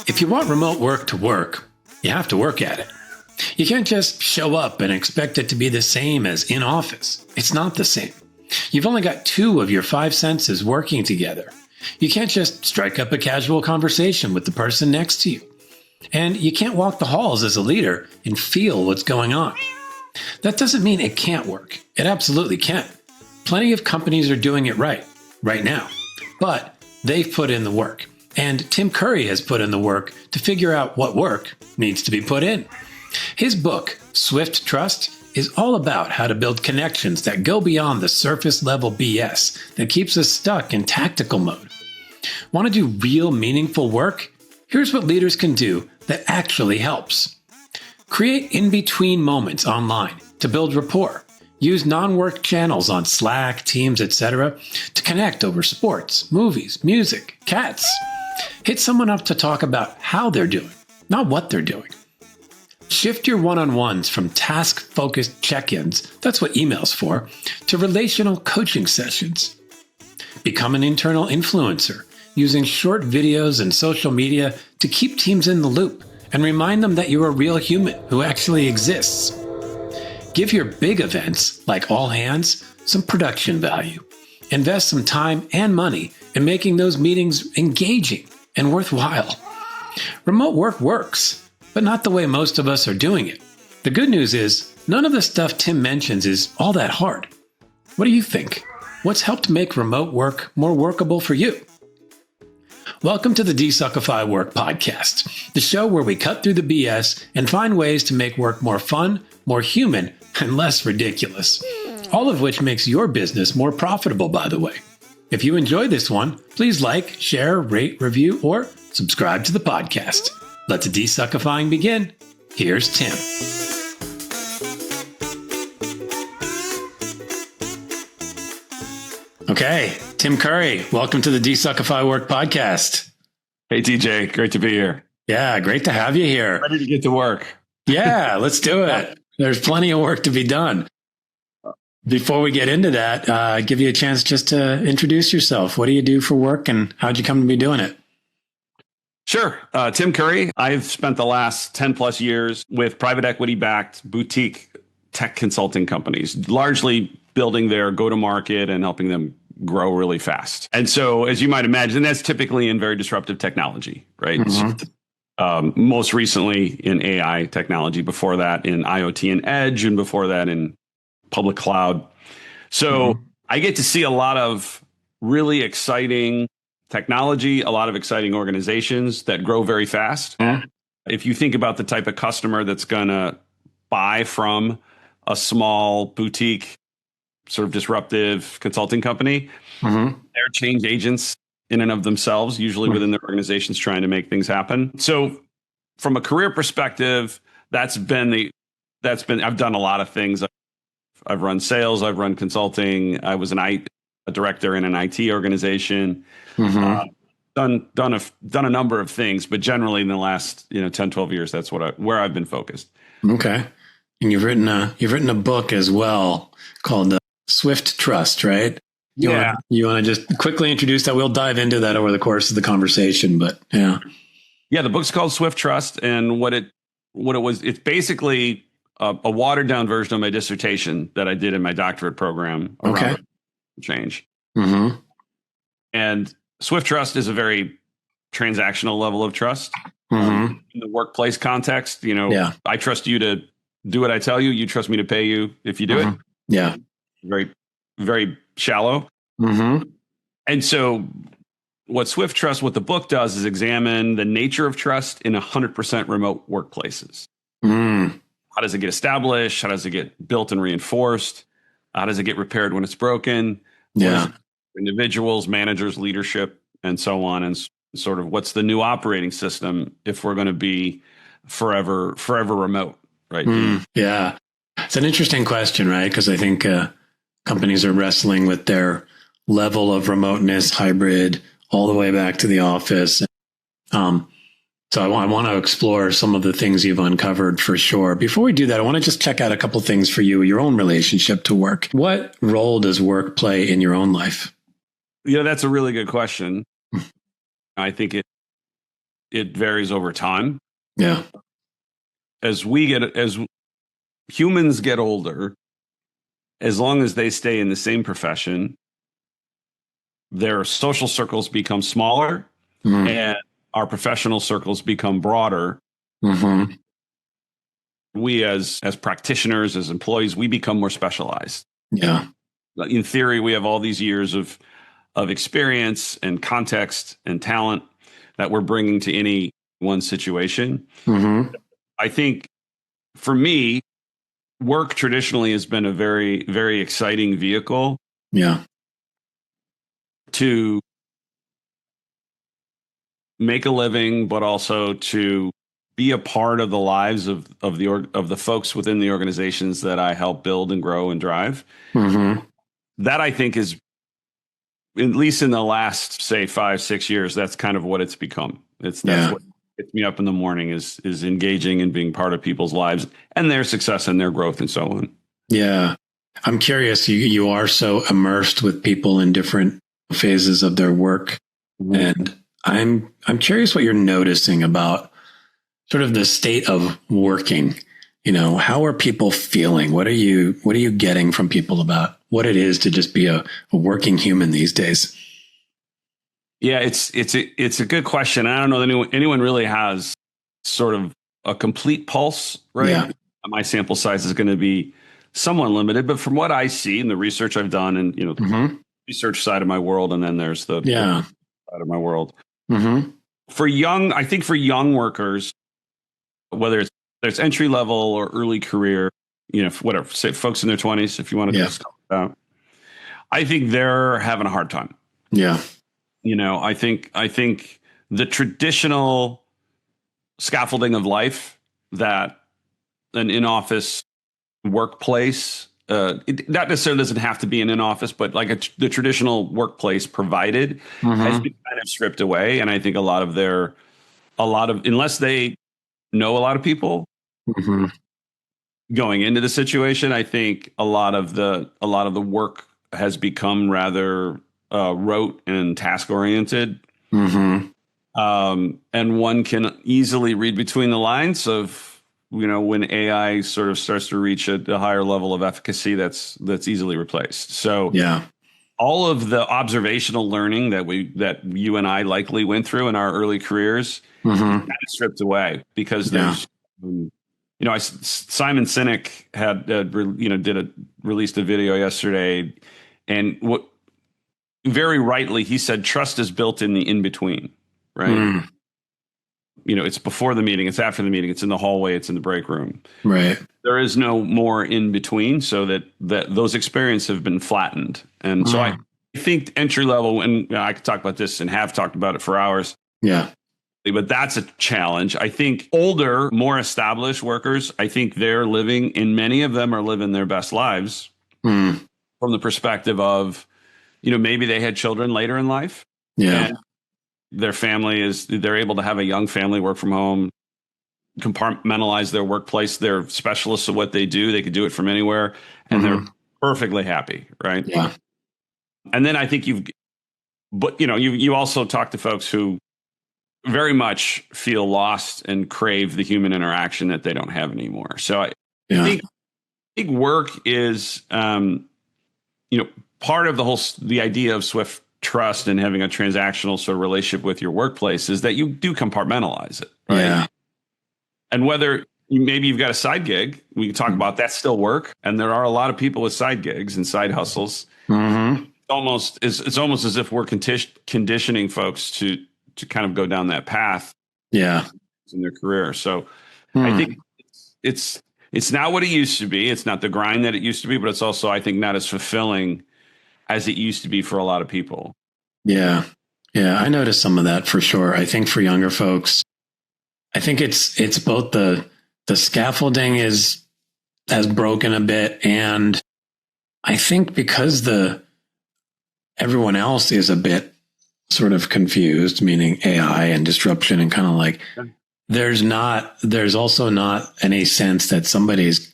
If you want remote work to work, you have to work at it. You can't just show up and expect it to be the same as in office. It's not the same. You've only got 2 of your 5 senses working together. You can't just strike up a casual conversation with the person next to you. And you can't walk the halls as a leader and feel what's going on. That doesn't mean it can't work. It absolutely can. Plenty of companies are doing it right now. But they've put in the work. And Tim Currie has put in the work to figure out what work needs to be put in. His book, Swift Trust, is all about how to build connections that go beyond the surface level BS that keeps us stuck in tactical mode. Want to do real meaningful work? Here's what leaders can do that actually helps. Create in-between moments online to build rapport. Use non-work channels on Slack, Teams, etc. to connect over sports, movies, music, cats. Hit someone up to talk about how they're doing, not what they're doing. Shift your one-on-ones from task-focused check-ins, that's what email's for, to relational coaching sessions. Become an internal influencer, using short videos and social media to keep teams in the loop and remind them that you're a real human who actually exists. Give your big events, like all hands, some production value. Invest some time and money in making those meetings engaging and worthwhile. Remote work works, but not the way most of us are doing it. The good news is, none of the stuff Tim mentions is all that hard. What do you think? What's helped make remote work more workable for you? Welcome to the DesuckifyWork podcast, the show where we cut through the BS and find ways to make work more fun, more human, and less ridiculous. All of which makes your business more profitable, by the way. If you enjoy this one, please like, share, rate, review, or subscribe to the podcast. Let the desuckifying begin. Here's Tim. Okay, Tim Currie, welcome to the DesuckifyWork podcast. Hey, TJ, great to be here. Yeah, great to have you here. Ready to get to work. Yeah, let's do it. There's plenty of work to be done. Before we get into that, give you a chance just to introduce yourself. What do you do for work and how'd you come to be doing it? Sure. Tim Currie. I've spent the last 10 plus years with private equity backed boutique tech consulting companies, largely building their go-to-market and helping them grow really fast. And so, as you might imagine, that's typically in very disruptive technology, right? Mm-hmm. Most recently in AI technology, before that in IoT and edge, and before that in public cloud. So I get to see a lot of really exciting technology, a lot of exciting organizations that grow very fast. If you think about the type of customer that's going to buy from a small boutique, sort of disruptive consulting company, they're change agents in and of themselves, usually within their organizations trying to make things happen. So from a career perspective, I've done a lot of things. I've run sales, I've run consulting. I was a director in an IT organization. Done a number of things, but generally in the last 10, 12 years, that's where I've been focused. Okay. And you've written a book as well called Swift Trust, right? You want to just quickly introduce that? We'll dive into that over the course of the conversation, but yeah. Yeah, the book's called Swift Trust, and what it was, it's basically a watered down version of my dissertation that I did in my doctorate program around change. And Swift Trust is a very transactional level of trust. In the workplace context, I trust you to do what I tell you. You trust me to pay you if you do it. Yeah. Very, very shallow. And so what Swift Trust, what the book does is examine the nature of trust in 100% remote workplaces. How does it get established? How does it get built and reinforced? How does it get repaired when it's broken? Individuals, managers, leadership, and so on. And sort of what's the new operating system if we're going to be forever remote, right? Yeah. It's an interesting question, right? Because I think companies are wrestling with their level of remoteness, hybrid, all the way back to the office. So I want to explore some of the things you've uncovered for sure. Before we do that, I want to just check out a couple of things for you, your own relationship to work. What role does work play in your own life? That's a really good question. I think it varies over time. Yeah. As humans get older, as long as they stay in the same profession, their social circles become smaller and our professional circles become broader. Mm-hmm. We as practitioners, as employees, we become more specialized. Yeah. In theory, we have all these years of experience and context and talent that we're bringing to any one situation. Mm-hmm. I think for me, work traditionally has been a very, very exciting vehicle Yeah. to make a living, but also to be a part of the lives of the folks within the organizations that I help build and grow and drive. Mm-hmm. That I think is, at least in the last, say, 5-6 years, that's kind of what it's become. That's what gets me up in the morning is engaging and being part of people's lives and their success and their growth and so on. Yeah. I'm curious, you are so immersed with people in different phases of their work. And I'm curious what you're noticing about sort of the state of working. How are people feeling? What are you getting from people about what it is to just be a working human these days? Yeah, it's a good question. I don't know that anyone really has sort of a complete pulse, right? Yeah. My sample size is going to be somewhat limited, but from what I see and the research I've done, and the research side of my world, and then there's the side of my world. Mm-hmm. I think for young workers, whether it's entry level or early career, whatever, say folks in their 20s, if you want to just call it that, I think they're having a hard time. Yeah. I think the traditional scaffolding of life that an in-office workplace, it not necessarily doesn't have to be an in-office, but like the traditional workplace provided has been kind of stripped away. And I think unless they know a lot of people going into the situation, I think a lot of the work has become rather rote and task oriented. And one can easily read between the lines of, when AI sort of starts to reach a higher level of efficacy, that's easily replaced. So all of the observational learning that you and I likely went through in our early careers kind of stripped away because there's, Simon Sinek had, released a video yesterday, and very rightly, he said, trust is built in the in-between, right? It's before the meeting, it's after the meeting, it's in the hallway, it's in the break room. Right. There is no more in between, so that those experiences have been flattened. And so I think entry level, and I could talk about this and have talked about it for hours. Yeah. But that's a challenge. I think older, more established workers, I think many of them are living their best lives from the perspective of, maybe they had children later in life. Yeah. And their family they're able to have a young family, work from home, compartmentalize their workplace. They're specialists of what they do. They could do it from anywhere, and they're perfectly happy. Right. Yeah. And then I think you also talk to folks who very much feel lost and crave the human interaction that they don't have anymore. So I think work is, part of the idea of Swift trust and having a transactional sort of relationship with your workplace is that you do compartmentalize it. Right? Yeah. And whether maybe you've got a side gig, we can talk about that, still work. And there are a lot of people with side gigs and side hustles. It's almost as if we're conditioning folks to kind of go down that path. Yeah. In their career. So I think it's not what it used to be. It's not the grind that it used to be, but it's also, I think, not as fulfilling as it used to be for a lot of people. Yeah. Yeah. I noticed some of that for sure. I think for younger folks, I think it's both the scaffolding has broken a bit. And I think because everyone else is a bit sort of confused, meaning AI and disruption, and kind of like, there's also not any sense that somebody's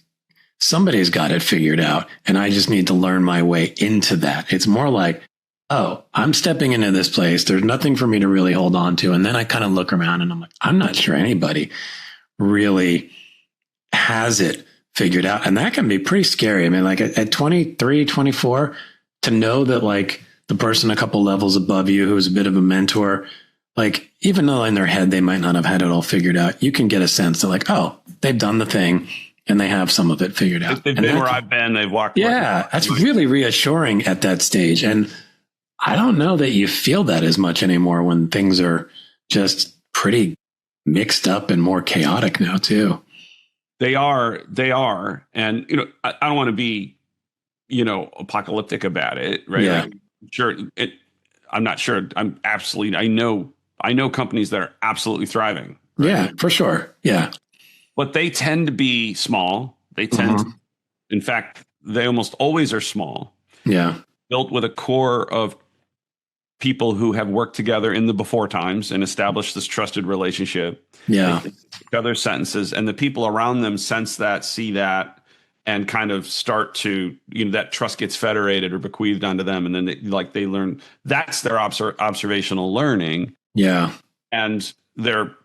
got it figured out and I just need to learn my way into that. It's more like oh, I'm stepping into this place. There's nothing for me to really hold on to. And then I kind of look around and I'm like, I'm not sure anybody really has it figured out. And that can be pretty scary. I mean, like at 23, 24, to know that like the person a couple levels above you who's a bit of a mentor, like even though in their head they might not have had it all figured out, you can get a sense that like, oh, they've done the thing and they have some of it figured out. They've been where I've been. They've walked. Yeah, that's really reassuring at that stage. And I don't know that you feel that as much anymore when things are just pretty mixed up and more chaotic now too. They are. And, I don't want to be, apocalyptic about it. Right. Yeah. Like, I'm not sure. I know companies that are absolutely thriving. Right? Yeah, for sure. Yeah. But they tend to be small. They tend to, in fact, they almost always are small. Yeah. Built with a core of people who have worked together in the before times and established this trusted relationship. Yeah. They each other's sentences, and the people around them sense that, see that, and kind of start to, that trust gets federated or bequeathed onto them. And then they learn. That's their observational learning. Yeah. And they're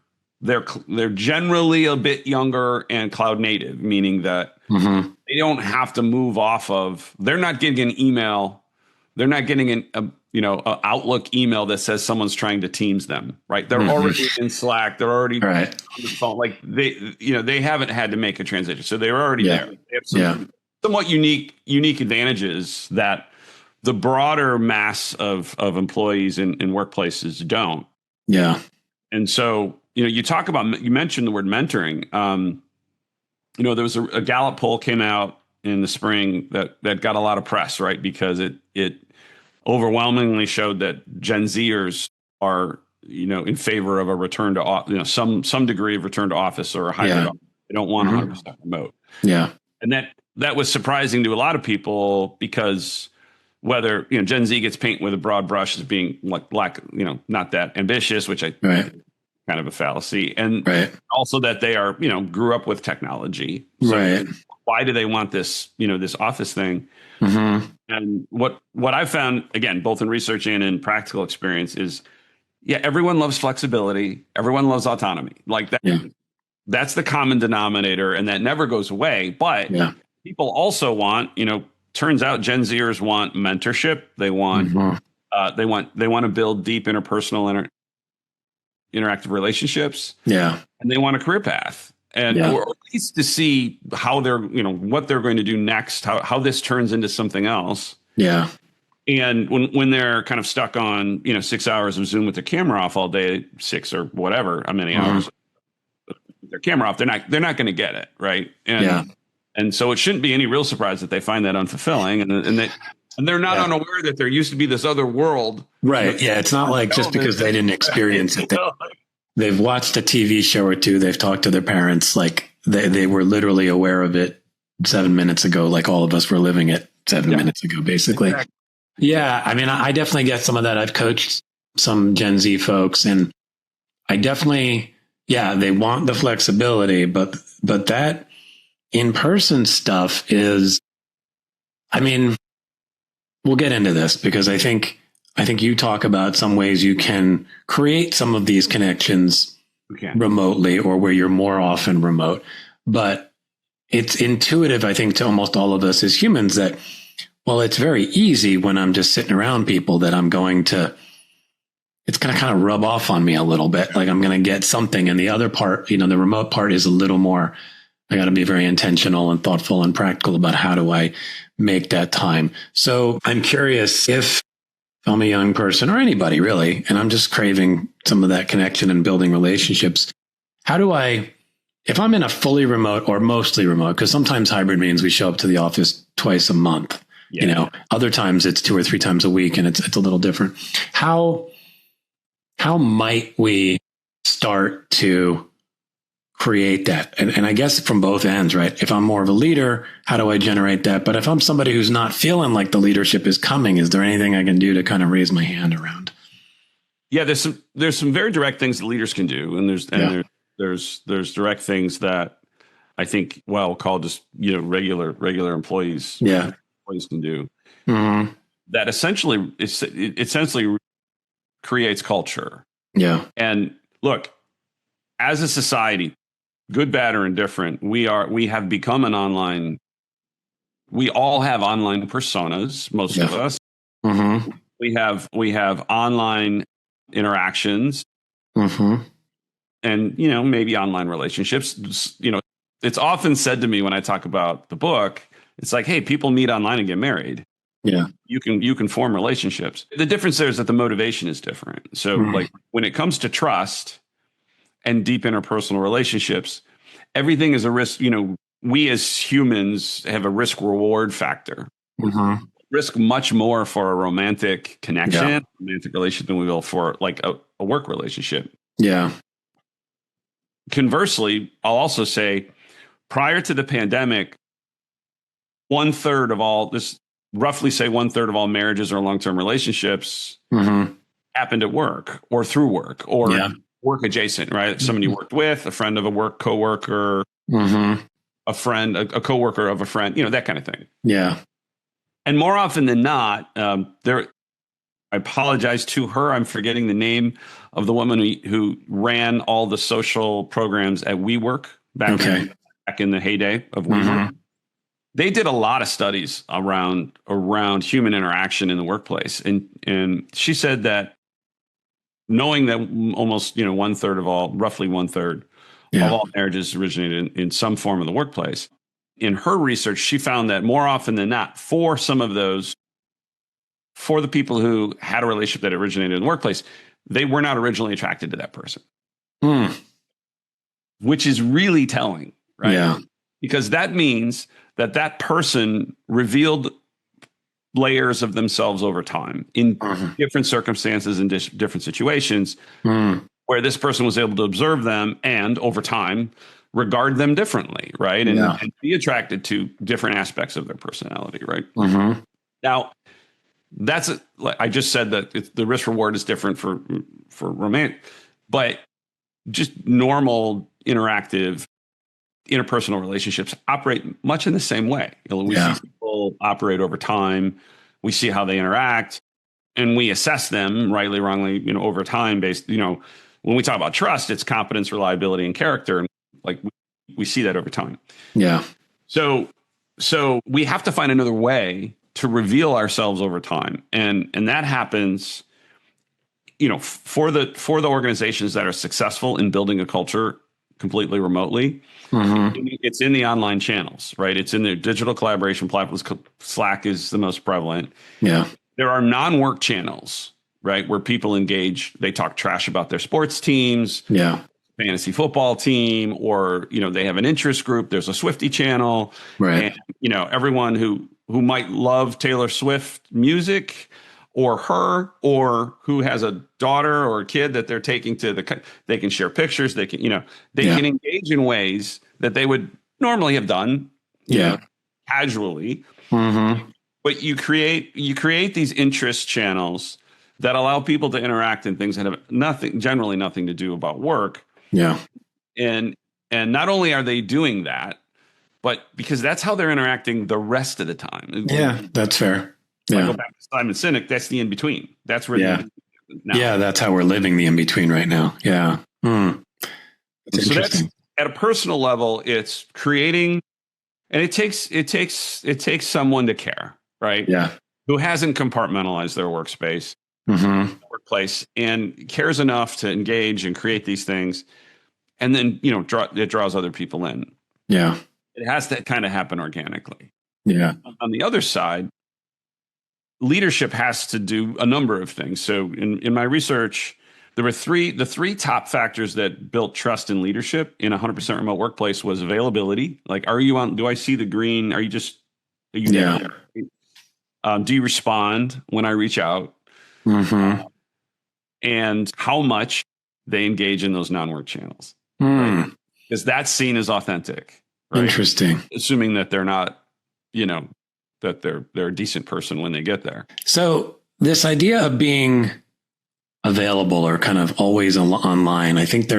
generally a bit younger and cloud native, meaning that they don't have to move off of, they're not getting an email. They're not getting a Outlook email that says someone's trying to Teams them, right? They're already in Slack. They're already on the phone. Like they haven't had to make a transition. So they're already there. They have some somewhat unique advantages that the broader mass of employees in workplaces don't. Yeah. And so, you mentioned the word mentoring. There was a Gallup poll came out in the spring that got a lot of press, right? Because it overwhelmingly showed that Gen Zers are, in favor of a return to, some degree of return to office or a hybrid office. They don't want 100% remote. Yeah. And that was surprising to a lot of people because whether, Gen Z gets painted with a broad brush as being like not that ambitious, which I kind of a fallacy. And also that they are, grew up with technology. So why do they want this, this office thing? And what I found, again, both in research and in practical experience is, everyone loves flexibility. Everyone loves autonomy. Like that, that's the common denominator, and that never goes away. But people also want, turns out Gen Zers want mentorship. They want, they want to build deep interpersonal interactive relationships. Yeah. And they want a career path. And or at least to see how they're, what they're going to do next, how this turns into something else. Yeah. And when they're kind of stuck on, 6 hours of Zoom with their camera off all day, 6 or whatever, how many hours, with their camera off, they're not going to get it. Right. And so it shouldn't be any real surprise that they find that unfulfilling and they're not unaware that there used to be this other world. Right. Yeah. It's not like just because they didn't experience it. They've watched a TV show or two. They've talked to their parents. Like they were literally aware of it 7 minutes ago, like all of us were living it 7 minutes ago, basically. Exactly. Yeah. I mean, I definitely get some of that. I've coached some Gen Z folks and I definitely, they want the flexibility, but that in-person stuff is, I mean, we'll get into this because I think you talk about some ways you can create some of these connections remotely or where you're more often remote. But it's intuitive, I think, to almost all of us as humans that, well, it's very easy when I'm just sitting around people that it's going to kind of rub off on me a little bit. Like I'm going to get something. And the other part, the remote part is a little more, I got to be very intentional and thoughtful and practical about how do I make that time. So I'm curious if I'm a young person or anybody really, and I'm just craving some of that connection and building relationships. How do I, if I'm in a fully remote or mostly remote, because sometimes hybrid means we show up to the office twice a month, other times it's 2 or 3 times a week and it's a little different. How might we start to create that? And I guess from both ends, right? If I'm more of a leader, how do I generate that? But if I'm somebody who's not feeling like the leadership is coming, is there anything I can do to kind of raise my hand around? Yeah, there's some very direct things that leaders can do. And there's direct things that I think, well, we'll call just, regular employees. Yeah. Employees can do. Mm-hmm. that essentially creates culture. Yeah. And look, as a society, good, bad, or indifferent, we have become an online. We all have online personas. Most of us. Mm-hmm. We have online interactions, and maybe online relationships. It's often said to me when I talk about the book, it's like, hey, people meet online and get married. Yeah. You can form relationships. The difference there is that the motivation is different. So like when it comes to trust and deep interpersonal relationships, everything is a risk. We as humans have a risk reward factor. Risk much more for a romantic connection, romantic relationship than we will for like a work relationship. Yeah. Conversely, I'll also say prior to the pandemic, roughly say one third of all marriages or long-term relationships happened at work or through work or work adjacent, right? Someone you worked with, a friend of a work coworker, a friend, a coworker of a friend, that kind of thing. Yeah. And more often than not, I apologize to her. I'm forgetting the name of the woman who ran all the social programs at WeWork back in the heyday of WeWork. They did a lot of studies around human interaction in the workplace, and she said that knowing that almost roughly one third of all marriages originated in some form of the workplace. In her research, she found that more often than not, for the people who had a relationship that originated in the workplace, they were not originally attracted to that person, which is really telling, right? Yeah. Because that means that person revealed layers of themselves over time in different circumstances and different situations where this person was able to observe them and over time regard them differently, right? And be attracted to different aspects of their personality, right? Now, I just said that the risk reward is different for romantic, but just normal interactive interpersonal relationships operate much in the same way. We see people operate over time. We see how they interact, and we assess them rightly, wrongly, over time based. When we talk about trust, it's competence, reliability, and character, and like we see that over time. Yeah. So we have to find another way to reveal ourselves over time, and that happens. For the organizations that are successful in building a culture completely remotely, it's in the online channels, right? It's in the digital collaboration platforms. Slack is the most prevalent. Yeah. There are non-work channels, right, where people engage. They talk trash about their sports teams, fantasy football team, or they have an interest group. There's a Swiftie channel, right? And everyone who might love Taylor Swift music, or her, or who has a daughter or a kid that they're taking they can share pictures. They can, can engage in ways that they would normally have done, casually. But you create these interest channels that allow people to interact in things that have generally nothing to do about work. Yeah. And not only are they doing that, but because that's how they're interacting the rest of the time. Yeah, that's fair. Yeah. I go back to Simon Sinek, that's the in-between. That's where that's how we're living the in-between right now. Yeah. That's interesting. At a personal level, it's creating, and it takes someone to care, right? Yeah. Who hasn't compartmentalized their workspace, workplace, and cares enough to engage and create these things. And then, it draws other people in. Yeah. It has to kind of happen organically. Yeah. On the other side, leadership has to do a number of things. So in my research, there were the three top factors that built trust in leadership in a 100% remote workplace was availability. Like, do I see the green? Are you there? Do you respond when I reach out? And how much they engage in those non-work channels. Right? Because that's seen as authentic. Right? Interesting. Assuming that they're not, that they're a decent person when they get there. So this idea of being available or kind of always online, I think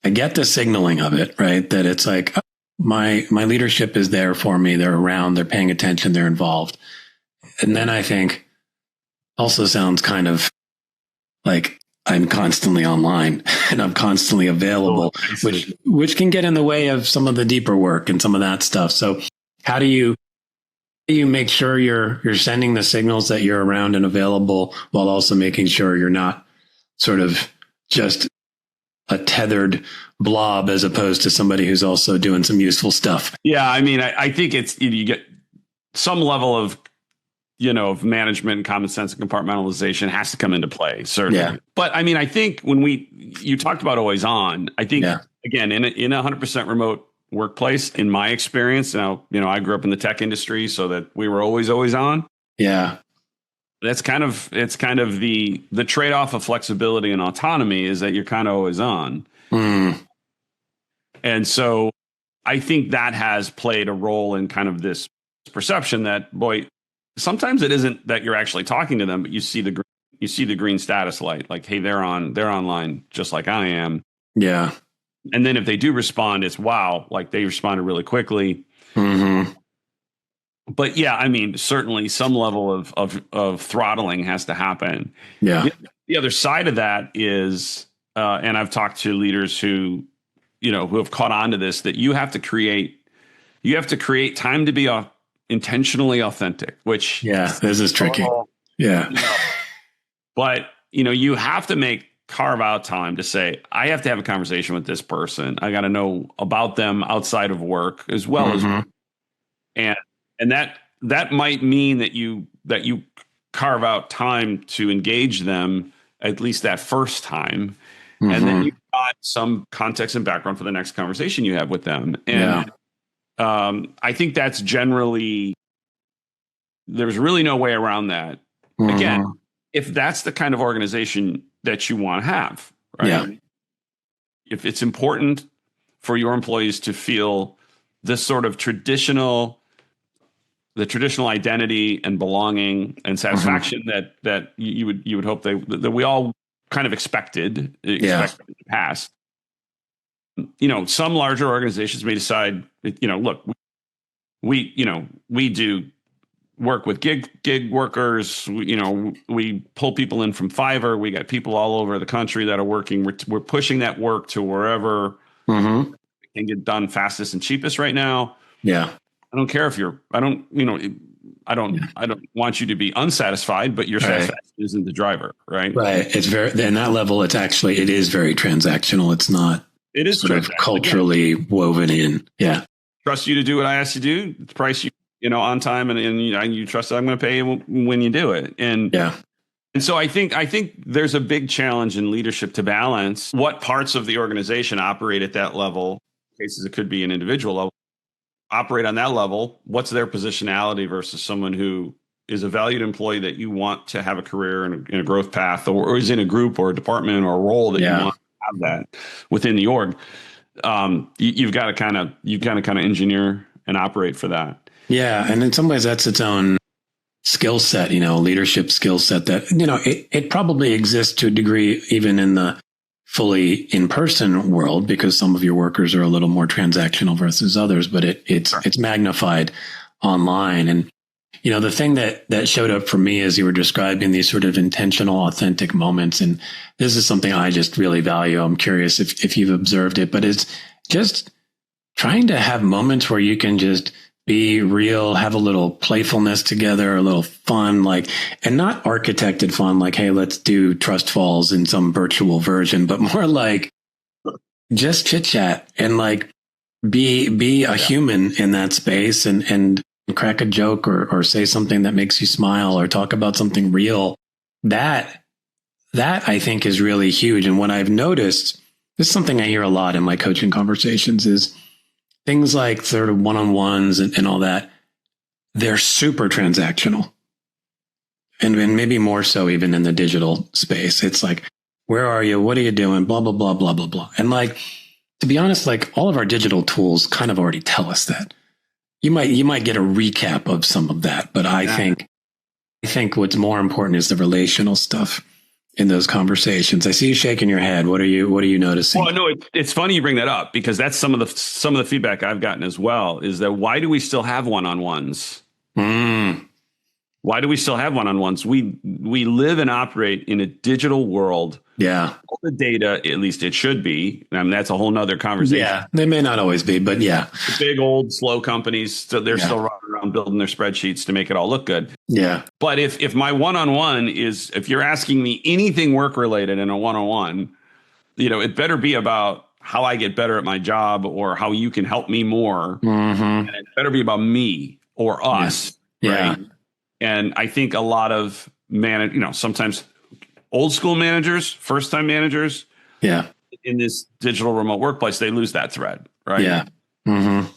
I get the signaling of it, right? That it's like, my leadership is there for me. They're around, they're paying attention, they're involved. And then I think also sounds kind of like I'm constantly online and I'm constantly available, which can get in the way of some of the deeper work and some of that stuff. So how do you make sure you're sending the signals that you're around and available while also making sure you're not sort of just a tethered blob as opposed to somebody who's also doing some useful stuff? Yeah, I mean, I think you get some level of of management and common sense and compartmentalization has to come into play, certainly. Yeah. But I mean, I think when you talked about always on, I think again in a 100% remote workplace, in my experience, now I grew up in the tech industry, so that we were always on. Yeah. It's kind of the trade-off of flexibility and autonomy is that you're kind of always on. And so I think that has played a role in kind of this perception that, boy, sometimes it isn't that you're actually talking to them, but you see the green status light, like, hey, they're online just like I am. Yeah. And then if they do respond, it's wow, like they responded really quickly. But yeah, I mean, certainly some level of throttling has to happen. Yeah. The other side of that is, and I've talked to leaders who have caught on to this, that you have to create time to be intentionally authentic, which this is tricky. But you have to carve out time to say, I have to have a conversation with this person. I got to know about them outside of work as well as work. And that might mean that you carve out time to engage them at least that first time. And then you've got some context and background for the next conversation you have with them. And I think that's generally, there's really no way around that. Again, if that's the kind of organization that you want to have, right? Yeah. If it's important for your employees to feel this sort of traditional identity and belonging and satisfaction that you would hope that we all kind of expected in the past. Some larger organizations may decide, look, we do work with gig workers. We pull people in from Fiverr. We got people all over the country that are working. We're pushing that work to wherever can get done fastest and cheapest right now. Yeah. I don't care if I don't want you to be unsatisfied, but your satisfaction isn't the driver, right? Right. It's in that level, it is very transactional. It's not. It is sort of culturally woven in. Yeah. Trust you to do what I asked you to do. Price you on time, and you trust that I'm going to pay you when you do it. And so I think there's a big challenge in leadership to balance what parts of the organization operate at that level. In cases it could be an individual level. Operate on that level. What's their positionality versus someone who is a valued employee that you want to have a career and a growth path, or is in a group or a department or a role that you want to have that within the org. You've got to kind of engineer and operate for that. Yeah, and in some ways that's its own skill set, leadership skill set that it probably exists to a degree even in the fully in-person world, because some of your workers are a little more transactional versus others, but it's magnified online. And, the thing that showed up for me as you were describing these sort of intentional, authentic moments, and this is something I just really value. I'm curious if you've observed it, but it's just trying to have moments where you can just be real, have a little playfulness together, a little fun, and not architected fun, like, hey, let's do trust falls in some virtual version, but more like just chit chat and be a human in that space and crack a joke or say something that makes you smile or talk about something real. That I think is really huge. And what I've noticed, this is something I hear a lot in my coaching conversations, is things like sort of one-on-ones and all that, they're super transactional. And maybe more so even in the digital space. It's like, where are you? What are you doing? Blah, blah, blah, blah, blah, blah. And to be honest, all of our digital tools kind of already tell us that. You might get a recap of some of that, but I think what's more important is the relational stuff in those conversations. I see you shaking your head. What are you noticing? Well, no, it's funny you bring that up, because that's some of the feedback I've gotten as well, is that why do we still have one-on-ones? Why Why do we still have one-on-ones? We live and operate in a digital world. Yeah. All the data, at least it should be. I mean, that's a whole nother conversation. Yeah. They may not always be, but yeah. The big old slow companies, so they're still running around building their spreadsheets to make it all look good. Yeah. But if my one-on-one is, if you're asking me anything work related in a one-on-one, it better be about how I get better at my job or how you can help me more. Mm-hmm. And it better be about me or us. Yeah. Right? And I think a lot of sometimes old school managers, first time managers, in this digital remote workplace, they lose that thread, right? Yeah. Mm-hmm.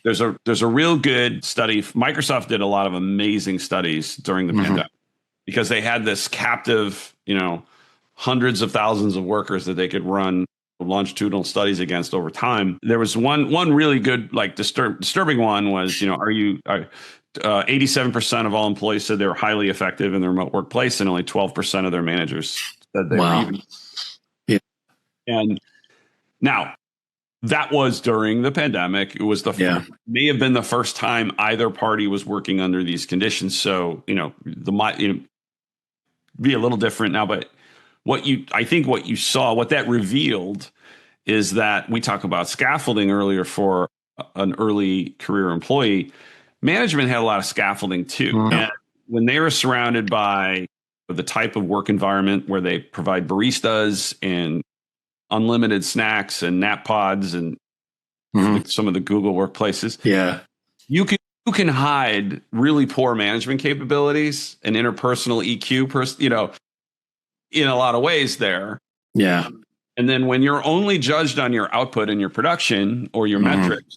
There's a real good study. Microsoft did a lot of amazing studies during the pandemic because they had this captive, hundreds of thousands of workers that they could run longitudinal studies against over time. There was one really good, like disturbing one was, 87% of all employees said they were highly effective in the remote workplace, and only 12% of their managers said they were even. Yeah. And now that was during the pandemic. It was may have been the first time either party was working under these conditions. So, be a little different now, but what you saw, what that revealed is that we talk about scaffolding earlier for an early career employee. Management had a lot of scaffolding too. Mm-hmm. And when they were surrounded by the type of work environment where they provide baristas and unlimited snacks and nap pods and some of the Google workplaces. Yeah. You can hide really poor management capabilities and interpersonal EQ, in a lot of ways there. Yeah. And then when you're only judged on your output and your production or your metrics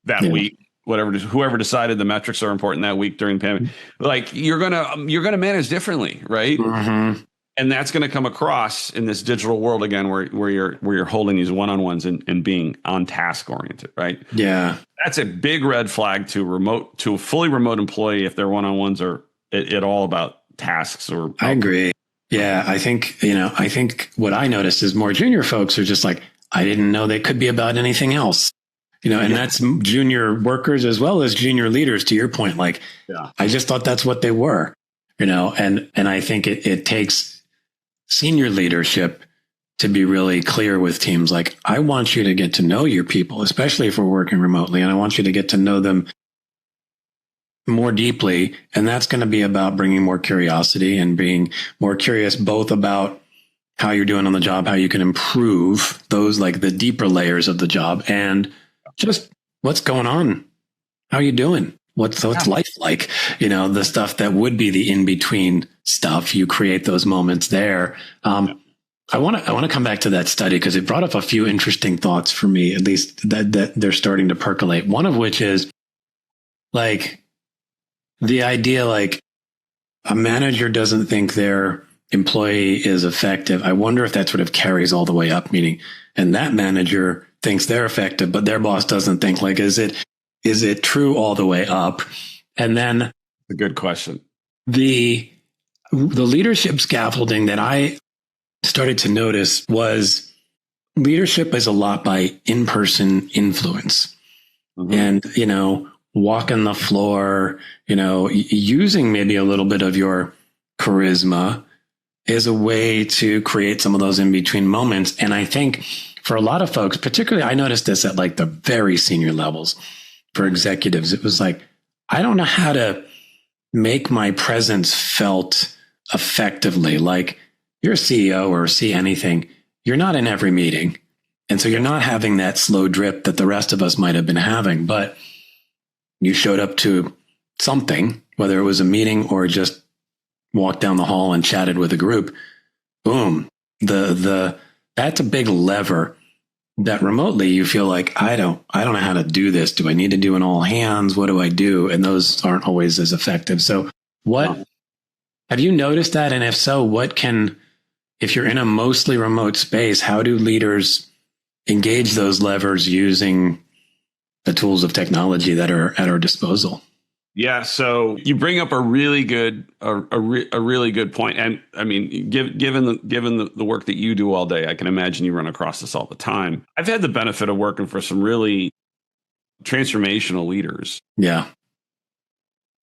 that week, whoever decided the metrics are important that week during the pandemic, like you're gonna manage differently, right? Mm-hmm. And that's going to come across in this digital world again, where you're holding these one-on-ones and being on task oriented, right? Yeah, that's a big red flag to a fully remote employee if their one-on-ones are at all about tasks or. I agree. Yeah, I think what I noticed is more junior folks are just like, I didn't know they could be about anything else. And that's junior workers as well as junior leaders, to your point. Like, I just thought that's what they were, and I think it takes senior leadership to be really clear with teams. Like, I want you to get to know your people, especially if we're working remotely, and I want you to get to know them more deeply. And that's going to be about bringing more curiosity and being more curious, both about how you're doing on the job, how you can improve those, like the deeper layers of the job, and just what's going on. How are you doing? What's life like? The stuff that would be the in-between stuff. You create those moments there. I want to come back to that study because it brought up a few interesting thoughts for me, at least that they're starting to percolate. One of which is like the idea, like a manager doesn't think their employee is effective. I wonder if that sort of carries all the way up, meaning, and that manager thinks they're effective, but their boss doesn't think. Like, is it true all the way up? And then a good question. The leadership scaffolding that I started to notice was leadership is a lot by in-person influence. And, walking the floor, using maybe a little bit of your charisma is a way to create some of those in-between moments. And I think for a lot of folks, particularly, I noticed this at like the very senior levels for executives, it was like, I don't know how to make my presence felt effectively. Like, you're a CEO or see anything, you're not in every meeting. And so you're not having that slow drip that the rest of us might have been having, but you showed up to something, whether it was a meeting or just walked down the hall and chatted with a group. Boom. That's a big lever that remotely you feel like, I don't know how to do this. Do I need to do an all hands? What do I do? And those aren't always as effective. So have you noticed that? And if so, if you're in a mostly remote space, how do leaders engage those levers using the tools of technology that are at our disposal? Yeah, so you bring up a really good point, and I mean, given the work that you do all day, I can imagine you run across this all the time. I've had the benefit of working for some really transformational leaders. Yeah,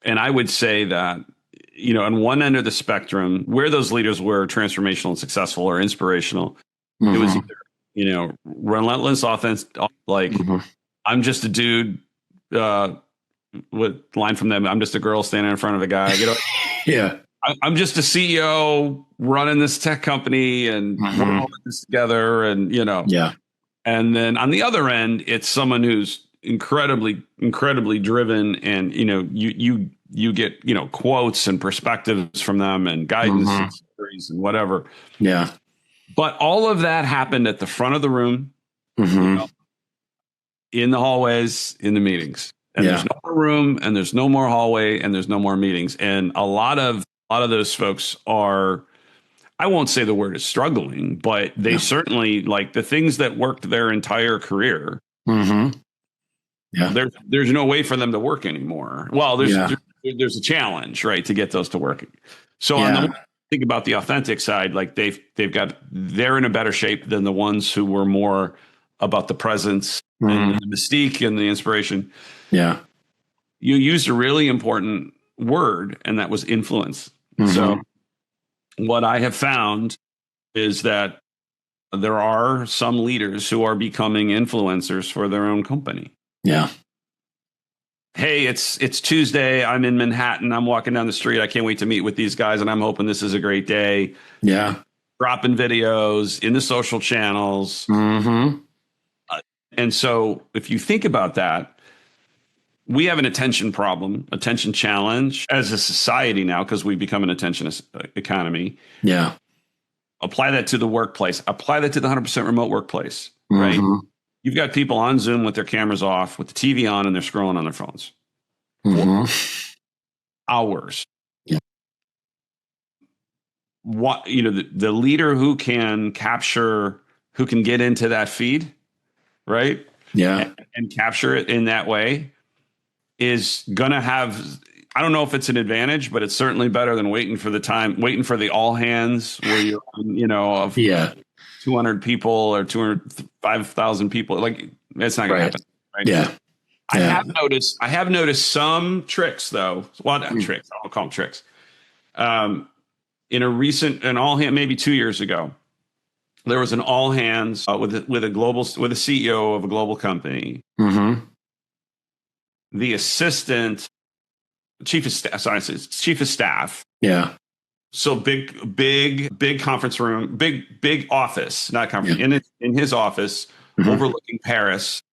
and I would say that on one end of the spectrum, where those leaders were transformational and successful or inspirational, it was either, relentless, authentic, like I'm just a dude, with line from them, I'm just a girl standing in front of a guy. Yeah. I'm just a CEO running this tech company and we're all in this together. And, Yeah. and then on the other end, it's someone who's incredibly, incredibly driven. And, you get, quotes and perspectives from them and guidance and stories and whatever. Yeah. But all of that happened at the front of the room, in the hallways, in the meetings. And there's no more room, and there's no more hallway, and there's no more meetings. And a lot of those folks are, I won't say the word is struggling, but they certainly, like, the things that worked their entire career. Yeah. There's no way for them to work anymore. Well, there's a challenge, right, to get those to work. So on the think about the authentic side, like they're in a better shape than the ones who were more about the presence and the mystique and the inspiration. Yeah. You used a really important word, and that was influence. So what I have found is that there are some leaders who are becoming influencers for their own company. Yeah. Hey, it's Tuesday. I'm in Manhattan. I'm walking down the street. I can't wait to meet with these guys, and I'm hoping this is a great day. Yeah. Dropping videos in the social channels. And so if you think about that, we have an attention problem, attention challenge as a society now, because we've become an attention economy. Yeah. Apply that to the workplace. Apply that to the 100% remote workplace, right? You've got people on Zoom with their cameras off, with the TV on, and they're scrolling on their phones. Hours. Yeah. What, the leader who can capture, who can get into that feed, right? Yeah. And capture it in that way is going to have, I don't know if it's an advantage, but it's certainly better than waiting for the all hands where you're on, of 200 people or 205,000 people. Like, it's not going to happen. Right? Yeah. I have noticed some tricks, though. Well, not tricks. I'll call them tricks. In an all hand, maybe 2 years ago, there was an all hands with a CEO of a global company. The assistant chief of staff. Yeah. So big conference room, big office, not conference, in his office overlooking Paris.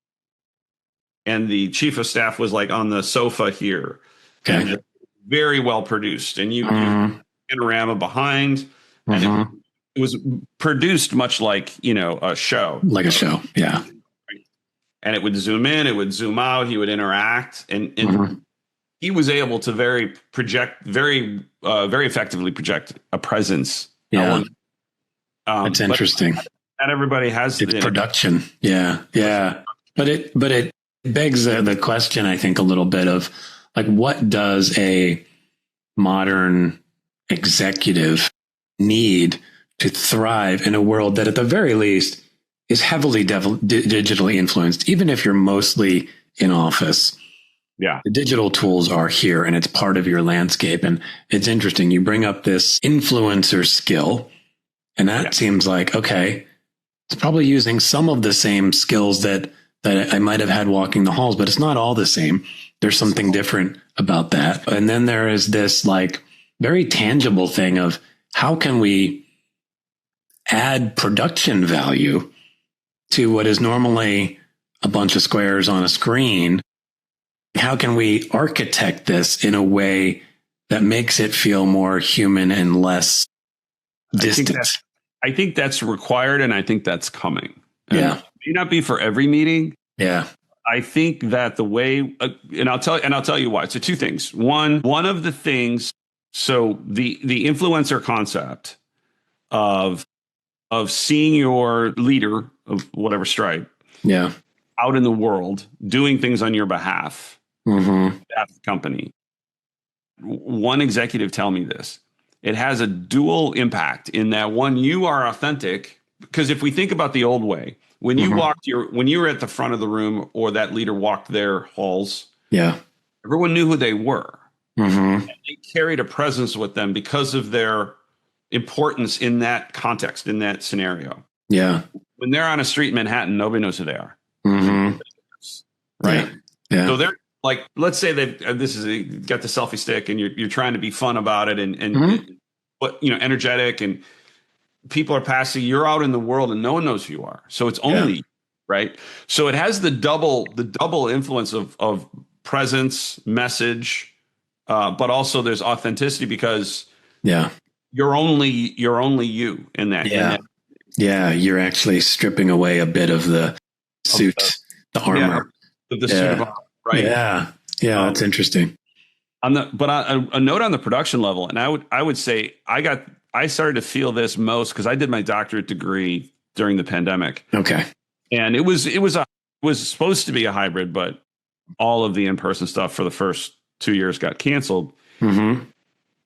And the chief of staff was like on the sofa here. Okay. And very well produced. And you panorama behind. And it was produced much like, a show. Like a show. Yeah. And it would zoom in, it would zoom out, he would interact. And he was able to very effectively project a presence. Yeah. That's interesting. Not everybody has it's production. Yeah. Yeah. But it begs the question, I think, a little bit of like, what does a modern executive need to thrive in a world that at the very least is heavily digitally influenced, even if you're mostly in office? Yeah. The digital tools are here and it's part of your landscape. And it's interesting. You bring up this influencer skill, and that seems like, okay, it's probably using some of the same skills that I might have had walking the halls, but it's not all the same. There's something different about that. And then there is this like very tangible thing of how can we add production value to what is normally a bunch of squares on a screen? How can we architect this in a way that makes it feel more human and less distant? I think that's required, and I think that's coming. Yeah. It may not be for every meeting. Yeah. I think that the way, and I'll tell you why. So two things. One of the things, so the influencer concept of seeing your leader of whatever stripe, out in the world doing things on your behalf, at the company. One executive tell me this. It has a dual impact in that, one, you are authentic, because if we think about the old way, when you when you were at the front of the room or that leader walked their halls, everyone knew who they were. Mm-hmm. They carried a presence with them because of their importance in that context, in that scenario. Yeah. When they're on a street in Manhattan, nobody knows who they are. Mm-hmm. Right. Yeah. So they're like, let's say they've got the selfie stick and you're trying to be fun about it Mm-hmm. but energetic, and people are passing, you're out in the world and no one knows who you are. So it's only right. So it has the double influence of presence, message, but also there's authenticity because you're only you in that. Yeah. Yeah. You're actually stripping away a bit of the suit, the armor. Of the suit of armor, right? Yeah. Yeah. That's interesting. A note on the production level, and I would say I started to feel this most because I did my doctorate degree during the pandemic. Okay. And it was supposed to be a hybrid, but all of the in-person stuff for the first 2 years got canceled. Mm-hmm.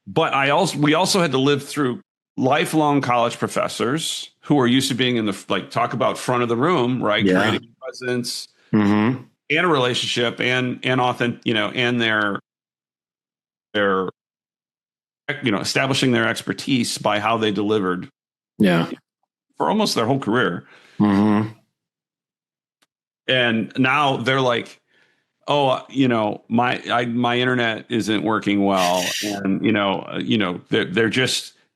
But we also had to live through lifelong college professors who are used to being in the talk about front of the room, right? Yeah. Creating a presence Mm-hmm. and a relationship and often, and their establishing their expertise by how they delivered for almost their whole career. Mm-hmm. And now they're like, oh, my internet isn't working well. And,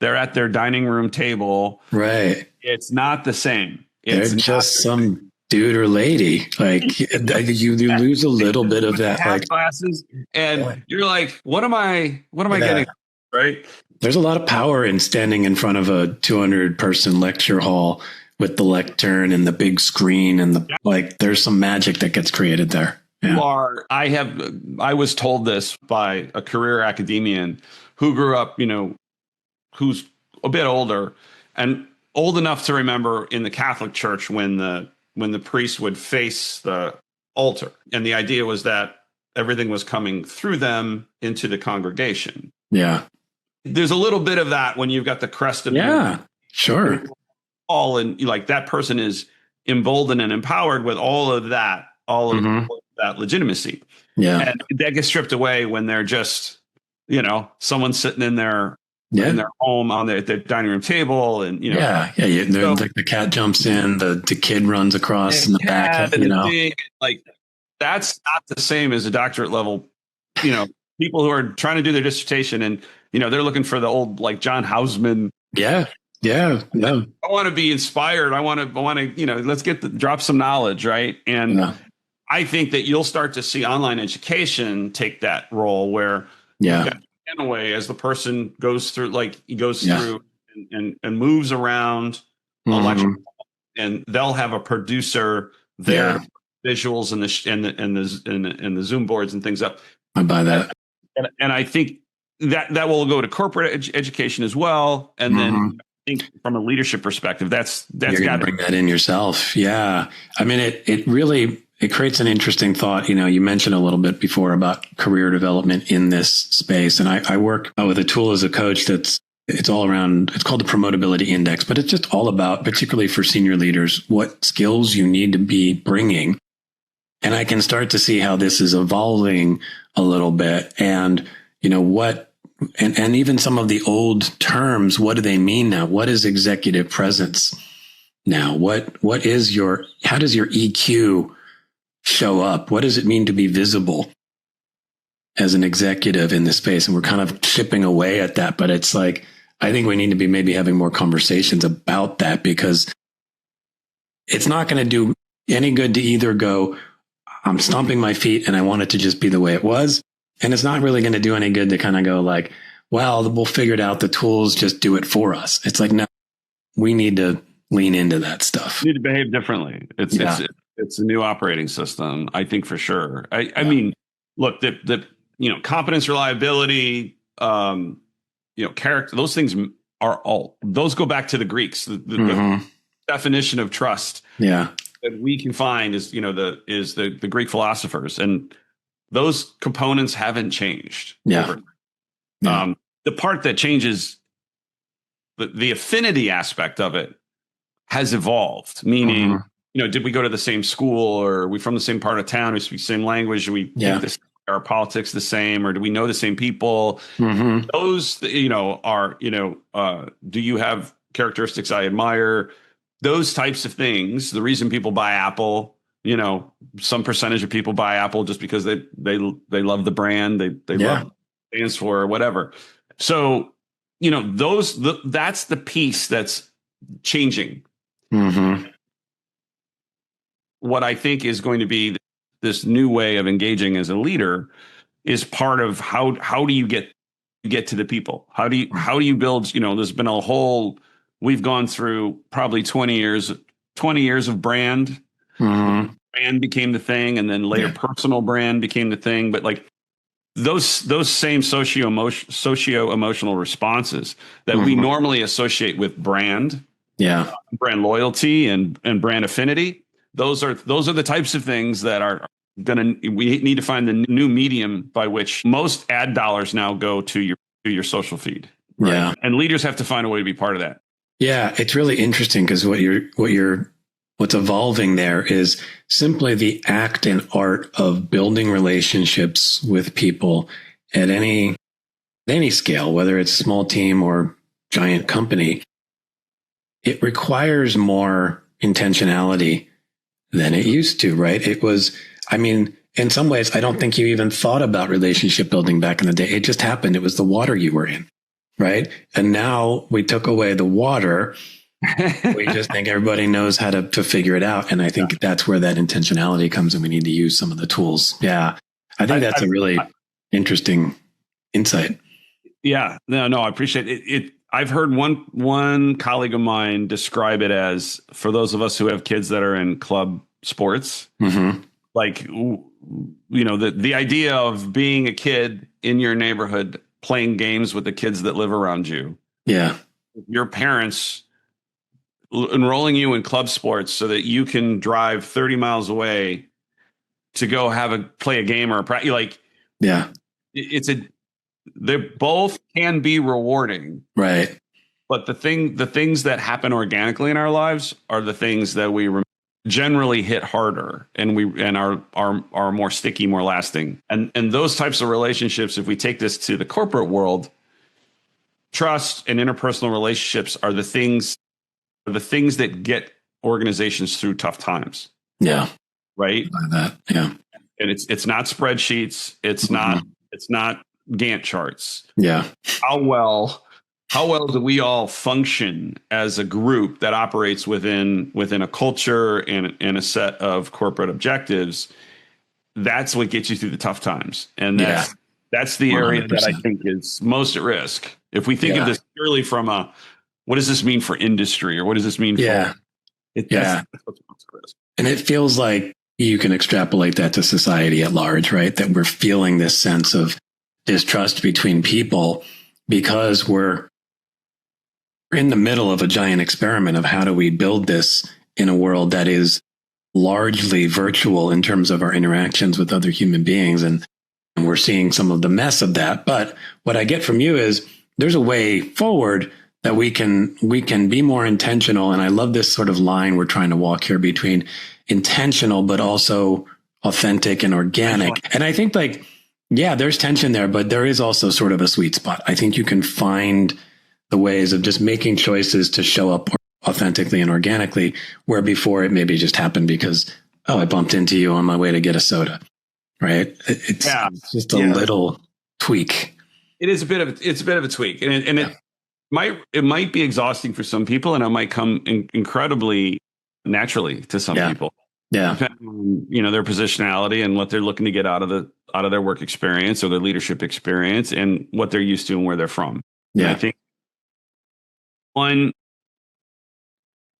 they're at their dining room table. Right. It's not the same. They're just some dude or lady. Like you lose a little bit of that, like classes. And you're like, what am I getting? Right. There's a lot of power in standing in front of a 200-person lecture hall with the lectern and the big screen and there's some magic that gets created there. Yeah. I was told this by a career academician who grew up, who's a bit older and old enough to remember in the Catholic Church when the priest would face the altar. And the idea was that everything was coming through them into the congregation. Yeah. There's a little bit of that when you've got the crest of sure. All and that person is emboldened and empowered with all of that legitimacy. Yeah. And that gets stripped away when they're just, someone sitting in their home on their dining room table and, the cat jumps in, the kid runs across in the back, that's not the same as a doctorate level, people who are trying to do their dissertation and, they're looking for the old, like John Hausman. Yeah. Yeah. No. I want to be inspired. I want to, let's drop some knowledge. Right. And I think that you'll start to see online education take that role where in a way, as the person goes through, through and moves around a lecture, and they'll have a producer there, visuals and the Zoom boards and things up. I buy that. And I think that will go to corporate education as well. And then I think from a leadership perspective, that's you're got to bring that in yourself. Yeah. I mean, it really creates an interesting thought. You mentioned a little bit before about career development in this space. And I work with a tool as a coach it's all around, it's called the Promotability Index, but it's just all about, particularly for senior leaders, what skills you need to be bringing. And I can start to see how this is evolving a little bit. And, and even some of the old terms, what do they mean now? What is executive presence now? How does your EQ show up? What does it mean to be visible as an executive in this space? And we're kind of chipping away at that, but it's like, I think we need to be maybe having more conversations about that because it's not going to do any good to either go, I'm stomping my feet and I want it to just be the way it was. And it's not really going to do any good to kind of go like, well, we'll figure it out. The tools just do it for us. It's like, no, we need to lean into that stuff. You need to behave differently. It's a new operating system, I think for sure. I mean, look, the competence, reliability, character, those things those go back to the Greeks. The definition of trust that we can find is the Greek philosophers, and those components haven't changed. The part that changes, the affinity aspect of it has evolved, meaning, did we go to the same school, or are we from the same part of town? We speak the same language? We think this, Are politics the same, or do we know the same people? Mm-hmm. Those, do you have characteristics I admire? Those types of things. The reason people buy Apple, some percentage of people buy Apple just because they love the brand, they love what it stands for, or whatever. So, that's the piece that's changing. Mm-hmm. What I think is going to be this new way of engaging as a leader is part of how do you get to the people? How do you build, there's been we've gone through probably 20 years of brand. Mm-hmm. Brand became the thing, and then later personal brand became the thing. But like those same socio-emotional responses that we normally associate with brand, brand loyalty and brand affinity, those are the types of things that we need to find the new medium by which most ad dollars now go to your social feed. Right? Yeah. And leaders have to find a way to be part of that. Yeah. It's really interesting because what's evolving there is simply the act and art of building relationships with people at any scale, whether it's a small team or giant company. It requires more intentionality than it used to, right? In some ways, I don't think you even thought about relationship building back in the day. It just happened. It was the water you were in, right? And now we took away the water. We just think everybody knows how to figure it out. And I think that's where that intentionality comes, and we need to use some of the tools. Yeah. I think that's a really interesting insight. Yeah. No, I appreciate it. I've heard one colleague of mine describe it as, for those of us who have kids that are in club sports, like, the idea of being a kid in your neighborhood playing games with the kids that live around you. Yeah. Your parents enrolling you in club sports so that you can drive 30 miles away to go play a game or a practice. Like, yeah, they both can be rewarding. Right. But the things that happen organically in our lives are the things that we generally hit harder and are more sticky, more lasting. And those types of relationships, if we take this to the corporate world, trust and interpersonal relationships are the things that get organizations through tough times. Yeah. Right. That. Yeah. And it's not spreadsheets. It's not Gantt charts. Yeah. How well do we all function as a group that operates within a culture and a set of corporate objectives? That's what gets you through the tough times. And that's the area 100%. That I think is most at risk. If we think of this purely from what does this mean for industry, or what does this mean for that's what's most at risk. And it feels like you can extrapolate that to society at large, right? That we're feeling this sense of distrust between people because we're in the middle of a giant experiment of how do we build this in a world that is largely virtual in terms of our interactions with other human beings. And we're seeing some of the mess of that. But what I get from you is there's a way forward that we can be more intentional. And I love this sort of line we're trying to walk here between intentional, but also authentic and organic. And I think there's tension there, but there is also sort of a sweet spot. I think you can find the ways of just making choices to show up authentically and organically, where before it maybe just happened because, I bumped into you on my way to get a soda, right? It's just a little tweak. It is a bit of a tweak, and it might be exhausting for some people, and it might come incredibly naturally to some people. Yeah, depending on their positionality and what they're looking to get out of their work experience or their leadership experience, and what they're used to and where they're from. Yeah, and I think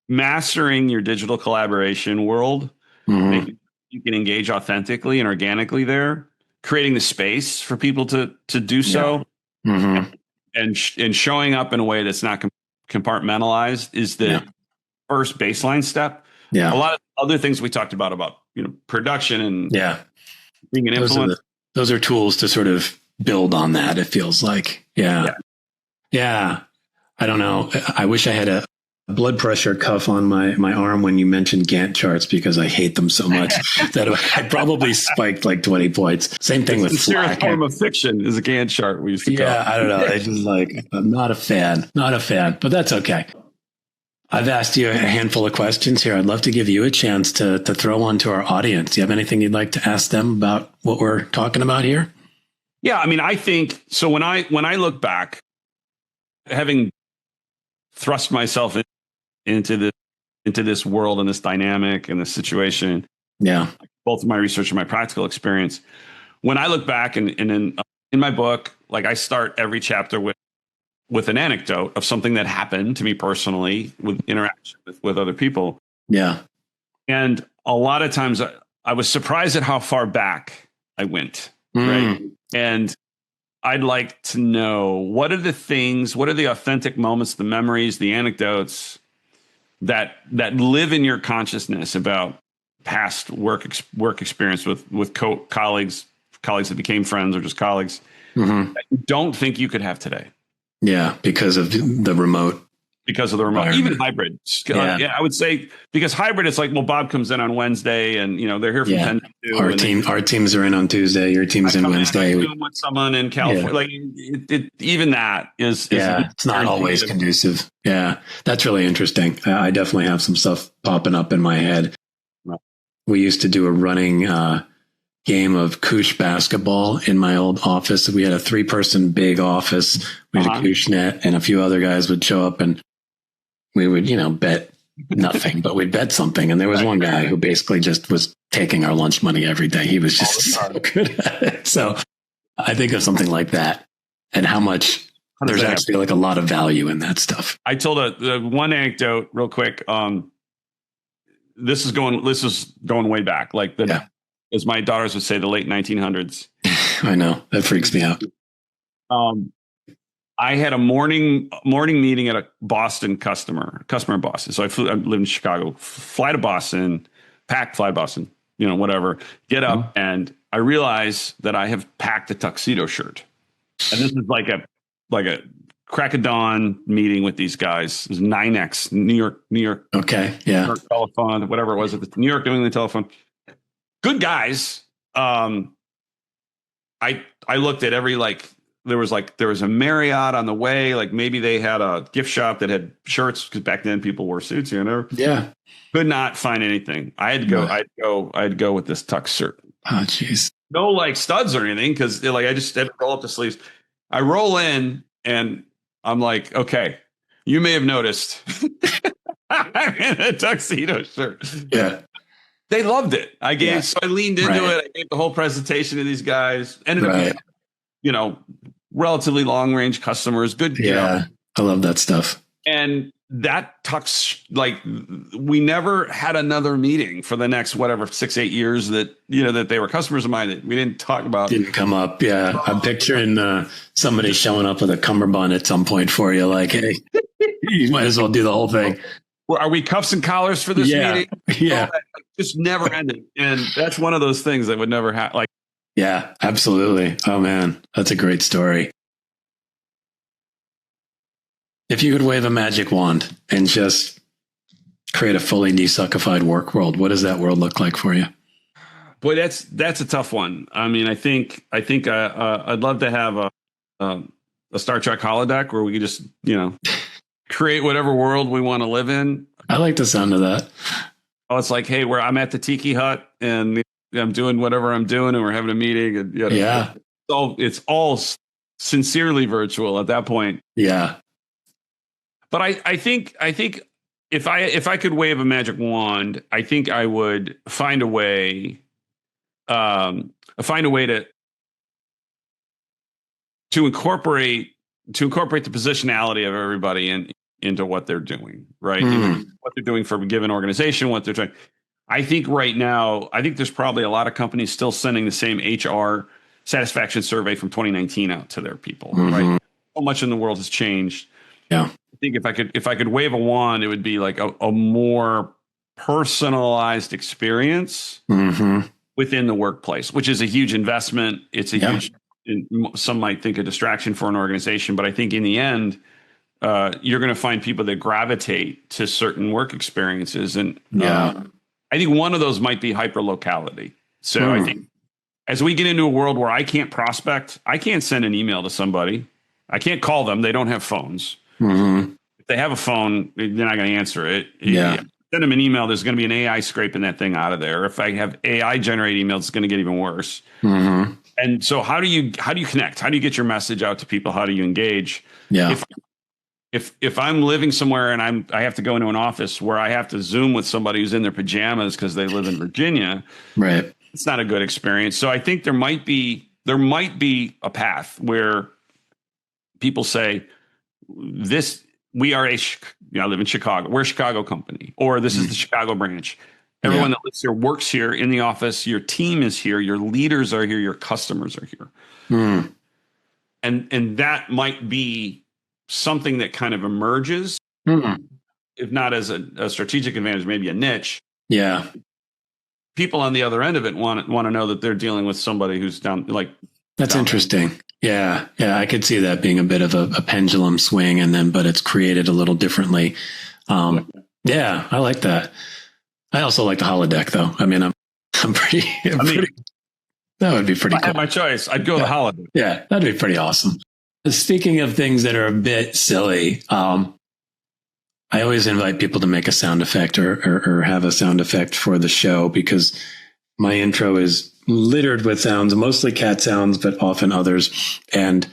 mastering your digital collaboration world, making you can engage authentically and organically there, creating the space for people to do so, and showing up in a way that's not compartmentalized is the first baseline step. Yeah, a lot of other things we talked about production and being an influence. Those are tools to sort of build on that. It feels like, yeah. I don't know. I wish I had blood pressure cuff on my arm when you mentioned Gantt charts because I hate them so much that I probably spiked like 20 points. Same thing with Slack. The form of fiction is a Gantt chart we used to call. I don't know. It's just like, I'm not a fan, but that's okay. I've asked you a handful of questions here. I'd love to give you a chance to throw one to our audience. Do you have anything you'd like to ask them about what we're talking about here? Yeah, I mean, I think so. When I look back, having thrust myself into this world and this dynamic and this situation, both my research and my practical experience. When I look back and in my book, like I start every chapter with an anecdote of something that happened to me personally with interaction with other people. Yeah, and a lot of times I was surprised at how far back I went. Right, and I'd like to know what are the authentic moments, the memories, the anecdotes that live in your consciousness about past work experience with colleagues that became friends or just colleagues that you don't think you could have today. Yeah, because of the remote. Even hybrid. I would say because hybrid, it's like, well, Bob comes in on Wednesday, and they're here from 10 to 2. Our teams are in on Tuesday. Your team's in Wednesday. With someone in California, like even that is it's not always conducive. Yeah, that's really interesting. I definitely have some stuff popping up in my head. Right. We used to do a running game of Koosh basketball in my old office. We had a 3-person big office. We had a Koosh net, and a few other guys would show up, and we would, bet nothing, but we'd bet something. And there was one guy who basically just was taking our lunch money every day. He was just so good at it. So I think of something like that and how much there's actually like a lot of value in that stuff. I told one anecdote real quick. This is going way back. Like as my daughters would say, the late 1900s. I know, that freaks me out. I had a morning meeting at a Boston customer Boston. So I live in Chicago, fly to Boston, fly to Boston, whatever, get up. And I realize that I have packed a tuxedo shirt. And this is like a crack of dawn meeting with these guys. It was 9X, New York. Okay. Yeah. New York Telephone, whatever it was at the New York New England Telephone. Good guys. I looked at every, there was a Marriott on the way. Like maybe they had a gift shop that had shirts because back then people wore suits, Yeah. Could not find anything. I had to go with this tux shirt. Oh, jeez. No studs or anything because I just had to roll up the sleeves. I roll in and I'm like, okay, you may have noticed I'm in a tuxedo shirt. Yeah. They loved it. I leaned into it. I gave the whole presentation to these guys. Ended up being, relatively long range customers. Good. Yeah. I love that stuff. And that tux, we never had another meeting for the next 6-8 years that they were customers of mine that we didn't talk about. Didn't come up. Yeah. I'm picturing somebody showing up with a cummerbund at some point for you. Like, hey, you might as well do the whole thing. Well, are we cuffs and collars for this meeting? Yeah. Just never ended. And that's one of those things that would never happen. Yeah, absolutely. Oh man, that's a great story. If you could wave a magic wand and just create a fully desuckified work world, what does that world look like for you? Boy, that's a tough one. I mean, I think I'd love to have a Star Trek holodeck where we could just create whatever world we want to live in. I like the sound of that. Oh, it's like, hey, I'm at the Tiki Hut and I'm doing whatever I'm doing, and we're having a meeting. And it's all sincerely virtual at that point. Yeah. But I think if I could wave a magic wand, I think I would find a way to incorporate the positionality of everybody into what they're doing, right? What they're doing for a given organization, what they're doing. I think right now, there's probably a lot of companies still sending the same HR satisfaction survey from 2019 out to their people, right? So much in the world has changed. Yeah. I think if I could wave a wand, it would be like a more personalized experience within the workplace, which is a huge investment. It's a huge, some might think a distraction for an organization, but I think in the end, you're going to find people that gravitate to certain work experiences. And Yeah. I think one of those might be hyperlocality. So I think as we get into a world where I can't prospect, I can't send an email to somebody. I can't call them. They don't have phones. Mm-hmm. If they have a phone, they're not going to answer it. Yeah. Send them an email. There's going to be an AI scraping that thing out of there. If I have AI generate emails, it's going to get even worse. Mm-hmm. And so how do you connect? How do you get your message out to people? How do you engage? Yeah. If I'm living somewhere and I have to go into an office where I have to Zoom with somebody who's in their pajamas because they live in Virginia, Right. it's not a good experience. So I think there might be a path where people say I live in Chicago. We're a Chicago company, or this is the Chicago branch. Everyone that lives here works here in the office. Your team is here. Your leaders are here. Your customers are here. Mm. And that might be something that kind of emerges, if not as a strategic advantage, maybe a niche. Yeah. People on the other end of it want to know that they're dealing with somebody who's down. That's interesting. Yeah. I could see that being a bit of a pendulum swing, but it's created a little differently. Yeah, I like that. I also like the holodeck, though. I mean, I'm pretty. That would be pretty cool. If I had my choice, I'd go the holodeck. Yeah, that'd be pretty awesome. Speaking of things that are a bit silly, I always invite people to make a sound effect or have a sound effect for the show, because my intro is littered with sounds, mostly cat sounds, but often others. And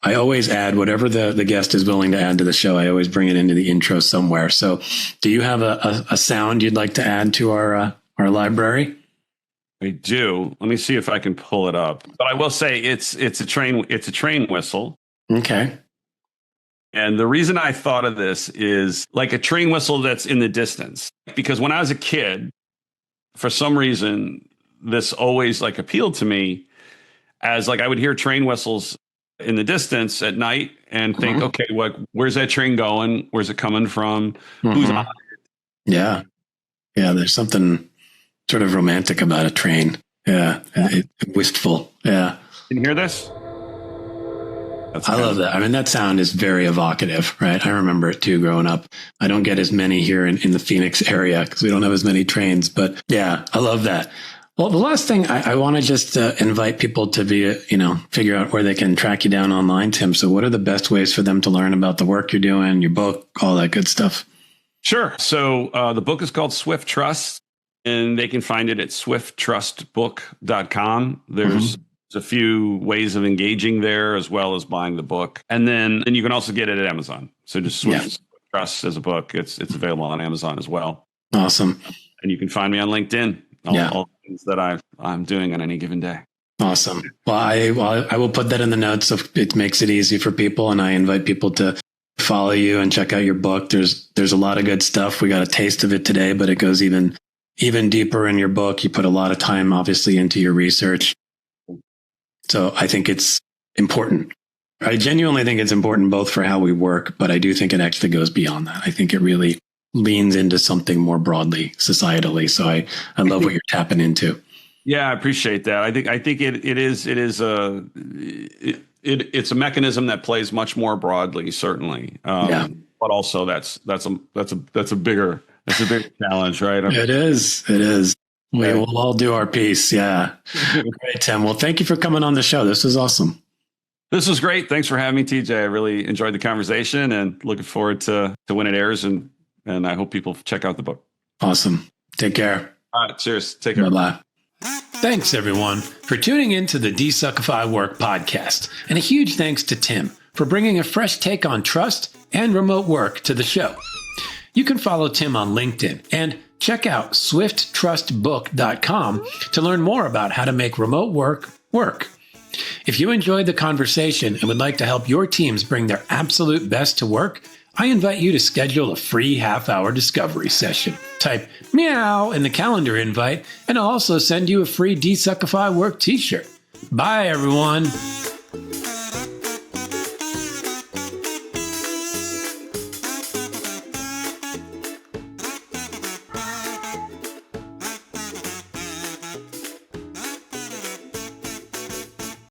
I always add whatever the guest is willing to add to the show. I always bring it into the intro somewhere. So do you have a sound you'd like to add to our library? I do. Let me see if I can pull it up. But I will say it's a train whistle. Okay. And the reason I thought of this is like a train whistle that's in the distance. Because when I was a kid, for some reason, this always appealed to me as I would hear train whistles in the distance at night and think, okay, where's that train going? Where's it coming from? Who's on it? Yeah. Yeah. There's something sort of romantic about a train. Yeah. Wistful. Yeah. Can you hear this? I love that. I mean, that sound is very evocative, right? I remember it too growing up. I don't get as many here in the Phoenix area because we don't have as many trains, but yeah, I love that. Well, the last thing I want to just invite people to figure out where they can track you down online, Tim. So what are the best ways for them to learn about the work you're doing, your book, all that good stuff? Sure. So the book is called Swift Trust, and they can find it at swifttrustbook.com. There's a few ways of engaging there as well as buying the book. And then you can also get it at Amazon. So just Swift Trust as a book. It's available on Amazon as well. Awesome. And you can find me on LinkedIn. All things that I'm doing on any given day. Awesome. Well, I will put that in the notes so it makes it easy for people. And I invite people to follow you and check out your book. There's a lot of good stuff. We got a taste of it today, but it goes even deeper in your book. You put a lot of time, obviously, into your research. So I think it's important. I genuinely think it's important both for how we work, but I do think it actually goes beyond that. I think it really leans into something more broadly societally. So I love what you're tapping into. Yeah, I appreciate that. I think it's a mechanism that plays much more broadly, certainly. But also that's a bigger challenge, right? It is. We will all do our piece. Yeah. Great, Tim. Well, thank you for coming on the show. This was awesome. This was great. Thanks for having me, TJ. I really enjoyed the conversation and looking forward to when it airs. And I hope people check out the book. Awesome. Take care. All right. Cheers. Take care. Bye-bye. Thanks, everyone, for tuning in to the DesuckifyWork podcast. And a huge thanks to Tim for bringing a fresh take on trust and remote work to the show. You can follow Tim on LinkedIn and check out swifttrustbook.com to learn more about how to make remote work work. If you enjoyed the conversation and would like to help your teams bring their absolute best to work, I invite you to schedule a free half-hour discovery session. Type meow in the calendar invite, and I'll also send you a free DesuckifyWork t-shirt. Bye, everyone.